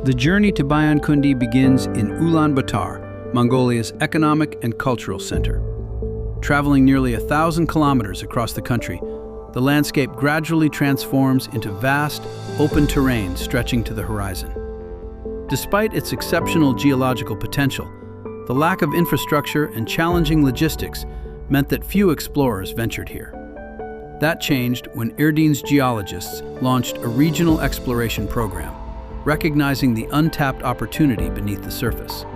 The journey to Bayan Khundii begins in Ulaanbaatar, Mongolia's economic and cultural center. Traveling nearly 1,000 kilometers across the country, the landscape gradually transforms into vast, open terrain stretching to the horizon. Despite its exceptional geological potential, the lack of infrastructure and challenging logistics meant that few explorers ventured here. That changed when Erdene's geologists launched a regional exploration program, recognizing the untapped opportunity beneath the surface.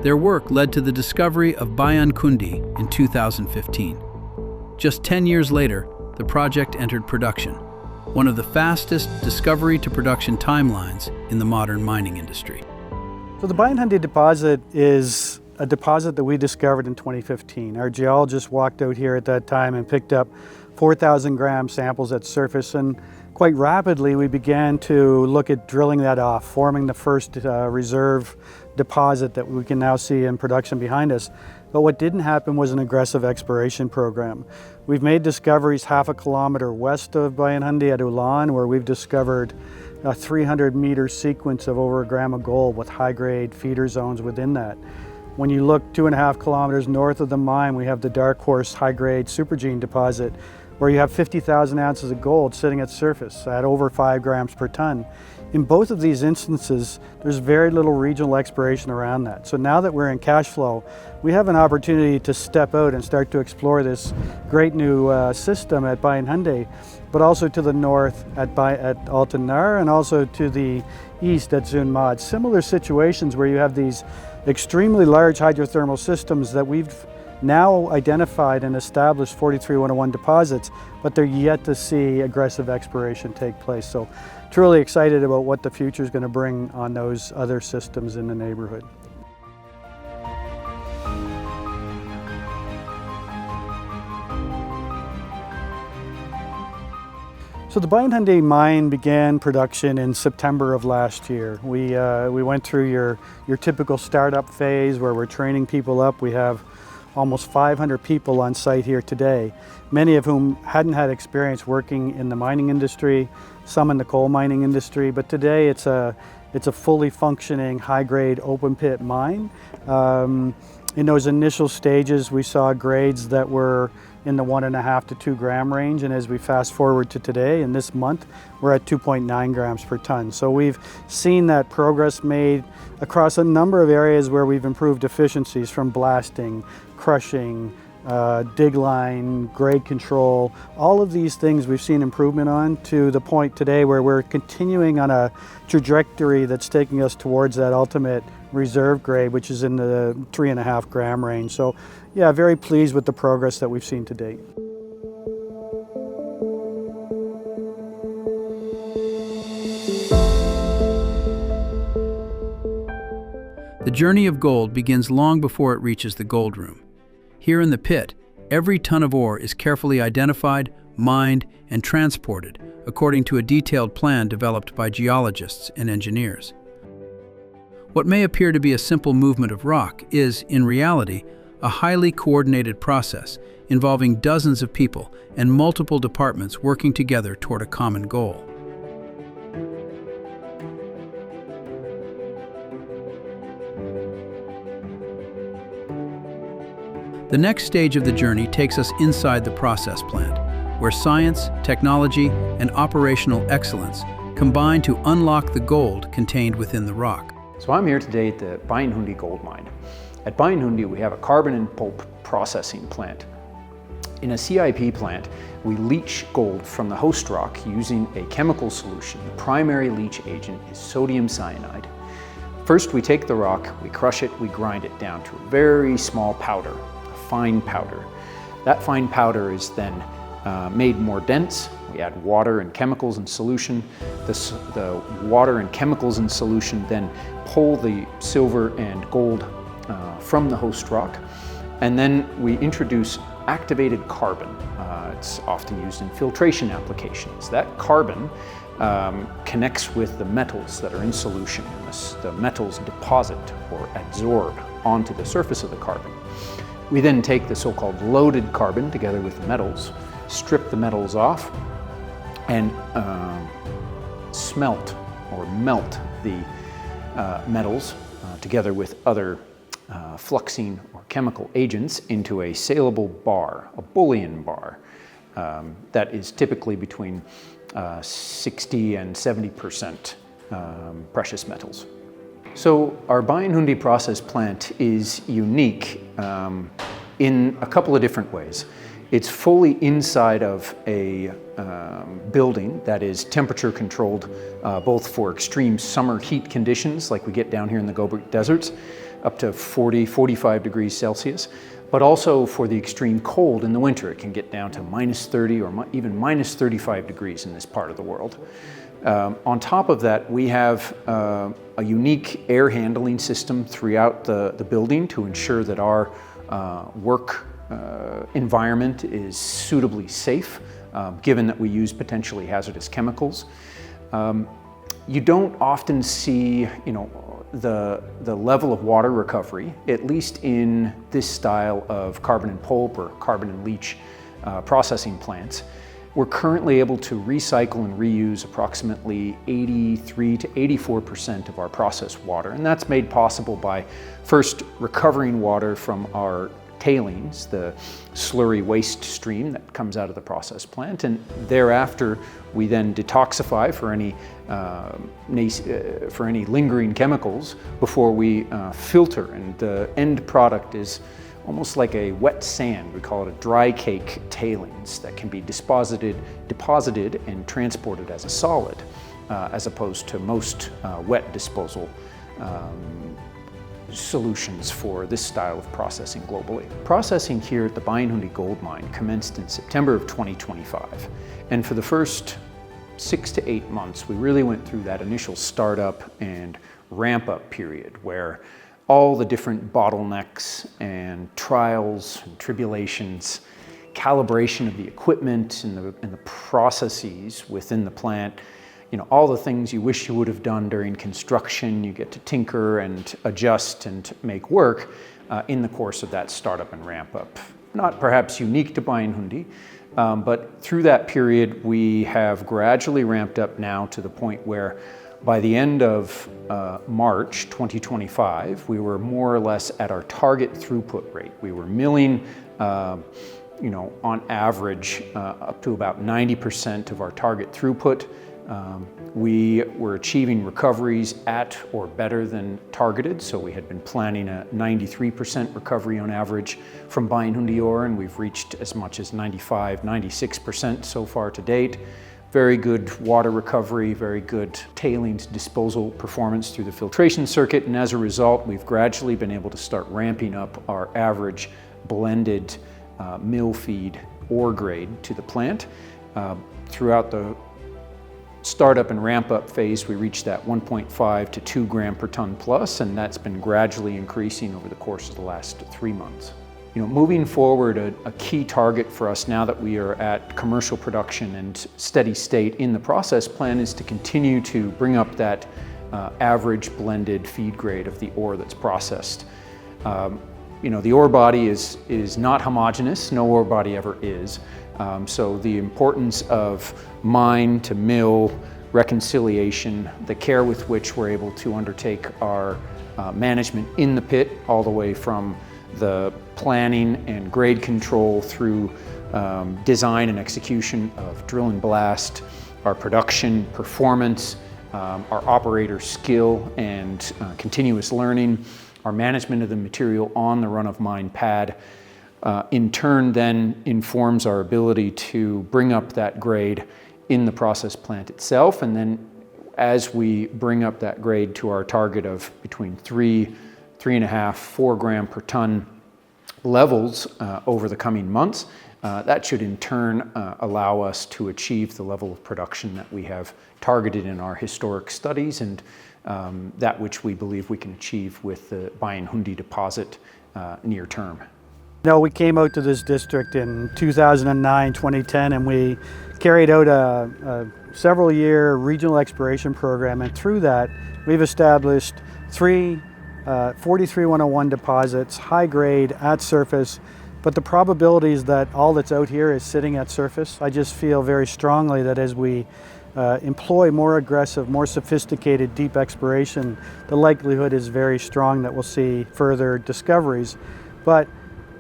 Their work led to the discovery of Bayan Khundii in 2015. Just 10 years later, the project entered production, one of the fastest discovery to production timelines in the modern mining industry. So the Bayan Khundii deposit is a deposit that we discovered in 2015. Our geologists walked out here at that time and picked up 4,000 gram samples at surface, and quite rapidly we began to look at drilling that off, forming the first reserve deposit that we can now see in production behind us. But what didn't happen was an aggressive exploration program. We've made discoveries half a kilometer west of Bayan Khundii at Ulaan, where we've discovered a 300-meter sequence of over a gram of gold with high-grade feeder zones within that. When you look 2.5 kilometers north of the mine, we have the Dark Horse high-grade supergene deposit, where you have 50,000 ounces of gold sitting at surface at over 5 grams per ton. In both of these instances, there's very little regional exploration around that. So now that we're in cash flow, we have an opportunity to step out and start to explore this great new system at Bayan Khundii, but also to the north at Altan Nar, and also to the east at Zuun Mod. Similar situations where you have these extremely large hydrothermal systems that we've now identified and established 43101 deposits, but they're yet to see aggressive exploration take place. So truly excited about what the future is going to bring on those other systems in the neighborhood. So the Bayan Khundii mine began production in September of last year. We went through your typical startup phase where we're training people up. We have almost 500 people on site here today, many of whom hadn't had experience working in the mining industry, some in the coal mining industry, but today it's a fully functioning high-grade open pit mine. In those initial stages, we saw grades that were in the 1.5 to 2 gram range, and as we fast forward to today, in this month, we're at 2.9 grams per ton. So we've seen that progress made across a number of areas where we've improved efficiencies, from blasting, crushing, dig line, grade control. All of these things we've seen improvement on, to the point today where we're continuing on a trajectory that's taking us towards that ultimate reserve grade, which is in the 3.5 gram range. So yeah, very pleased with the progress that we've seen to date. The journey of gold begins long before it reaches the gold room. Here in the pit, every ton of ore is carefully identified, mined, and transported according to a detailed plan developed by geologists and engineers. What may appear to be a simple movement of rock is, in reality, a highly coordinated process involving dozens of people and multiple departments working together toward a common goal. The next stage of the journey takes us inside the process plant, where science, technology, and operational excellence combine to unlock the gold contained within the rock. So I'm here today at the Bayan Khundii Gold Mine. At Bayan Khundii, we have a carbon and pulp processing plant. In a CIP plant, we leach gold from the host rock using a chemical solution. The primary leach agent is sodium cyanide. First, we take the rock, we crush it, we grind it down to a very small powder, a fine powder. That fine powder is then made more dense. We add water and chemicals in solution. The water and chemicals in solution then pull the silver and gold from the host rock. And then we introduce activated carbon. It's often used in filtration applications. That carbon connects with the metals that are in solution, and the metals deposit or adsorb onto the surface of the carbon. We then take the so-called loaded carbon together with the metals, strip the metals off, and smelt or melt the metals together with other fluxing or chemical agents into a saleable bar, a bullion bar, that is typically between 60 and 70% precious metals. So our Bayan Khundii process plant is unique in a couple of different ways. It's fully inside of a building that is temperature controlled, both for extreme summer heat conditions like we get down here in the Gobi deserts, up to 40, 45 degrees Celsius, but also for the extreme cold in the winter. It can get down to minus 30 or even minus 35 degrees in this part of the world. On top of that, we have a unique air handling system throughout the building to ensure that our work environment is suitably safe, given that we use potentially hazardous chemicals. You don't often see, the level of water recovery, at least in this style of carbon and pulp or carbon and leach processing plants. We're currently able to recycle and reuse approximately 83 to 84% of our processed water, and that's made possible by first recovering water from our tailings, the slurry waste stream that comes out of the process plant, and thereafter we then detoxify for any lingering chemicals before we filter, and the end product is almost like a wet sand. We call it a dry cake tailings that can be deposited and transported as a solid, as opposed to most wet disposal solutions for this style of processing globally. Processing here at the Bayan Khundii Gold Mine commenced in September of 2025. And for the first 6 to 8 months, we really went through that initial startup and ramp up period where all the different bottlenecks and trials and tribulations, calibration of the equipment and the processes within the plant, all the things you wish you would have done during construction, you get to tinker and adjust and make work in the course of that startup and ramp up. Not perhaps unique to Bayan Khundii, but through that period, we have gradually ramped up now to the point where by the end of March 2025, we were more or less at our target throughput rate. We were milling, on average, up to about 90% of our target throughput. We were achieving recoveries at or better than targeted, so we had been planning a 93% recovery on average from Bayan Khundii ore, and we've reached as much as 95, 96% so far to date. Very good water recovery, very good tailings disposal performance through the filtration circuit, and as a result, we've gradually been able to start ramping up our average blended mill feed ore grade to the plant. Throughout the startup and ramp up phase, we reached that 1.5 to 2 gram per ton plus, and that's been gradually increasing over the course of the last 3 months. Moving forward, a key target for us now that we are at commercial production and steady state in the process plant is to continue to bring up that average blended feed grade of the ore that's processed. The ore body is not homogeneous, no ore body ever is. So the importance of mine to mill reconciliation, the care with which we're able to undertake our management in the pit, all the way from the planning and grade control through design and execution of drill and blast, our production performance, our operator skill and continuous learning, our management of the material on the run-of-mine pad, in turn then informs our ability to bring up that grade in the process plant itself. And then as we bring up that grade to our target of between 3.5, 4 gram per ton levels over the coming months, that should in turn allow us to achieve the level of production that we have targeted in our historic studies, and that which we believe we can achieve with the Bayan Khundii deposit near term. We came out to this district in 2009, 2010, and we carried out a several-year regional exploration program, and through that we've established 3 43101 deposits, high grade, at surface, but the probabilities that all that's out here is sitting at surface, I just feel very strongly that as we employ more aggressive, more sophisticated deep exploration, the likelihood is very strong that we'll see further discoveries. But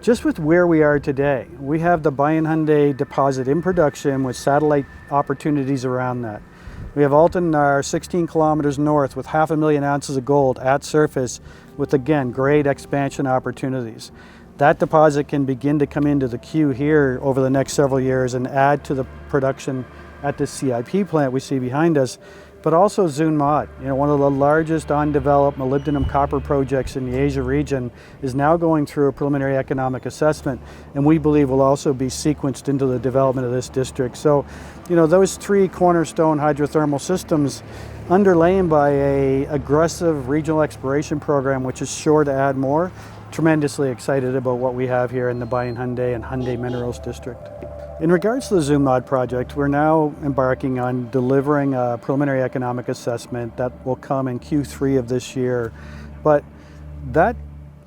just with where we are today, we have the Bayan Khundii deposit in production with satellite opportunities around that. We have Altan Nar 16 kilometers north with 500,000 ounces of gold at surface with, again, great expansion opportunities. That deposit can begin to come into the queue here over the next several years and add to the production at the CIP plant we see behind us, but also Zuun Mod, one of the largest undeveloped molybdenum copper projects in the Asia region, is now going through a preliminary economic assessment, and we believe will also be sequenced into the development of this district. So, those three cornerstone hydrothermal systems underlain by an aggressive regional exploration program, which is sure to add more. Tremendously excited about what we have here in the Bayan Khundii and Khundii Minerals District. In regards to the Zuun Mod project, we're now embarking on delivering a preliminary economic assessment that will come in Q3 of this year. But that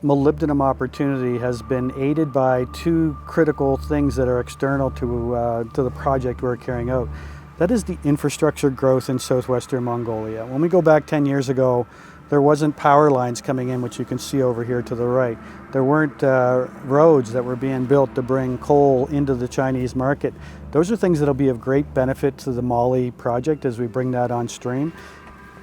molybdenum opportunity has been aided by two critical things that are external to the project we're carrying out. That is the infrastructure growth in southwestern Mongolia. When we go back 10 years ago, there wasn't power lines coming in, which you can see over here to the right. There weren't roads that were being built to bring coal into the Chinese market. Those are things that'll be of great benefit to the Mali project as we bring that on stream.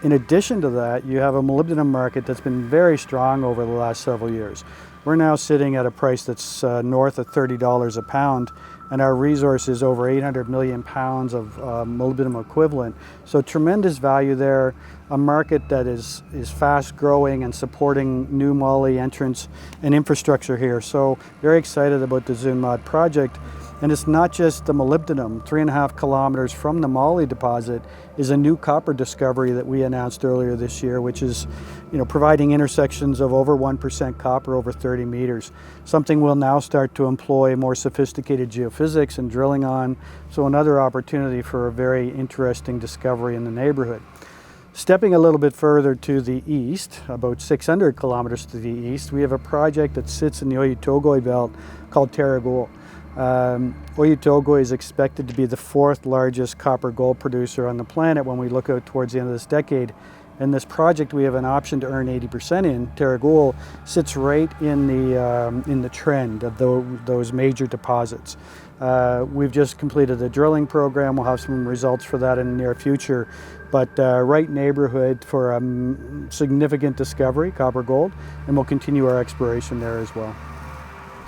In addition to that, you have a molybdenum market that's been very strong over the last several years. We're now sitting at a price that's north of $30 a pound, and our resource is over 800 million pounds of molybdenum equivalent. So tremendous value there, a market that is fast growing and supporting new Mali entrants and infrastructure here. So very excited about the Zuun Mod project. And it's not just the molybdenum. 3.5 kilometers from the Mali deposit is a new copper discovery that we announced earlier this year, which is, providing intersections of over 1% copper over 30 meters. Something we'll now start to employ more sophisticated geophysics and drilling on. So another opportunity for a very interesting discovery in the neighborhood. Stepping a little bit further to the east, about 600 kilometers to the east, we have a project that sits in the Oyu Tolgoi belt called Oyu Tolgoi is expected to be the 4th largest copper gold producer on the planet when we look out towards the end of this decade. And this project we have an option to earn 80% in, Teragul, sits right in the trend of those major deposits. We've just completed the drilling program. We'll have some results for that in the near future. But right neighborhood for a significant discovery, copper gold, and we'll continue our exploration there as well.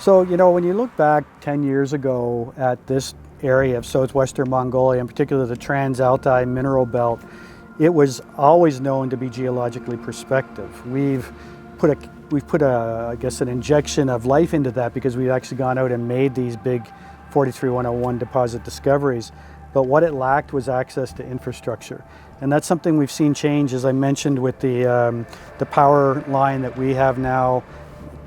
So, when you look back 10 years ago at this area of southwestern Mongolia, in particular the Trans-Altai mineral belt, it was always known to be geologically prospective. We've put an injection of life into that because we've actually gone out and made these big 43101 deposit discoveries. But what it lacked was access to infrastructure. And that's something we've seen change, as I mentioned, with the power line that we have now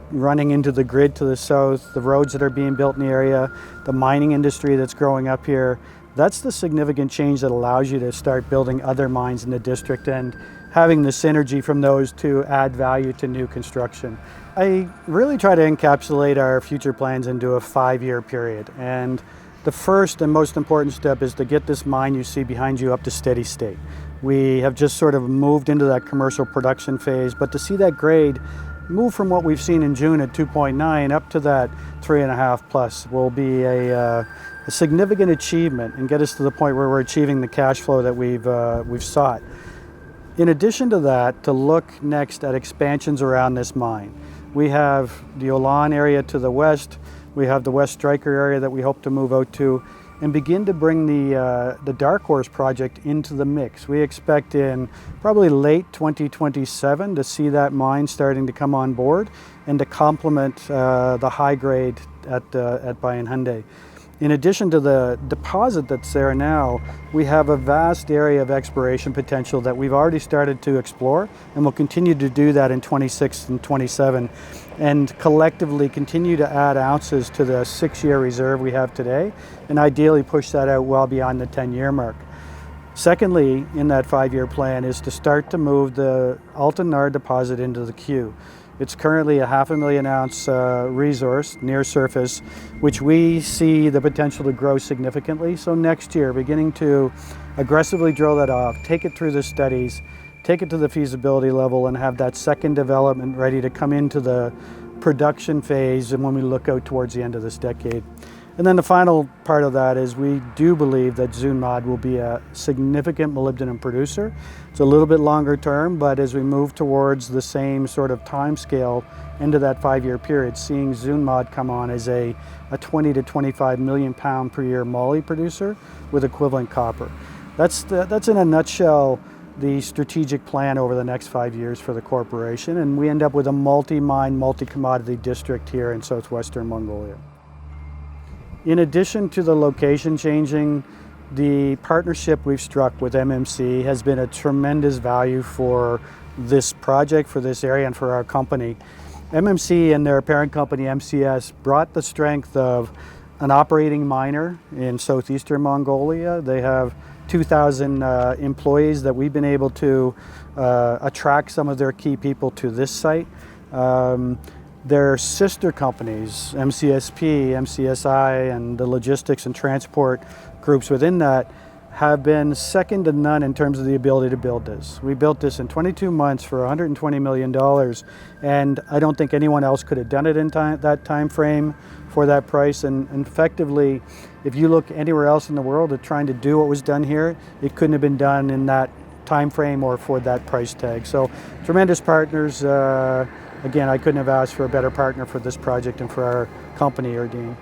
running into the grid to the south, the roads that are being built in the area, the mining industry that's growing up here. That's the significant change that allows you to start building other mines in the district and having the synergy from those to add value to new construction. I really try to encapsulate our future plans into a 5-year period. And the first and most important step is to get this mine you see behind you up to steady state. We have just sort of moved into that commercial production phase, but to see that grade move from what we've seen in June at 2.9 up to that 3.5 plus will be a significant achievement and get us to the point where we're achieving the cash flow that we've sought. In addition to that, to look next at expansions around this mine. We have the Olan area to the west, we have the West Striker area that we hope to move out to, and begin to bring the Dark Horse project into the mix. We expect in probably late 2027 to see that mine starting to come on board and to complement the high grade at Bayan Khundii. In addition to the deposit that's there now, we have a vast area of exploration potential that we've already started to explore, and we'll continue to do that in 26 and 27, and collectively continue to add ounces to the 6-year reserve we have today, and ideally push that out well beyond the 10-year mark. Secondly, in that 5-year plan is to start to move the Altan Nar deposit into the queue. It's currently a 500,000 ounce resource near surface, which we see the potential to grow significantly. So next year, beginning to aggressively drill that off, take it through the studies, take it to the feasibility level, and have that second development ready to come into the production phase and when we look out towards the end of this decade. And then the final part of that is we do believe that Zuun Mod will be a significant molybdenum producer. It's a little bit longer term, but as we move towards the same sort of time scale into that 5-year period, seeing Zuun Mod come on as a 20 to 25 million pound per year moly producer with equivalent copper. That's in a nutshell the strategic plan over the next 5 years for the corporation, and we end up with a multi-mine, multi-commodity district here in southwestern Mongolia. In addition to the location changing, the partnership we've struck with MMC has been a tremendous value for this project, for this area, and for our company. MMC and their parent company MCS brought the strength of an operating miner in southeastern Mongolia. They have 2,000 employees that we've been able to attract some of their key people to this site. Their sister companies, MCSP, MCSI, and the logistics and transport groups within that have been second to none in terms of the ability to build this. We built this in 22 months for $120 million, and I don't think anyone else could have done it in that time frame for that price. And effectively, if you look anywhere else in the world at trying to do what was done here, it couldn't have been done in that time frame or for that price tag. So tremendous partners. Again, I couldn't have asked for a better partner for this project and for our company, Erdene.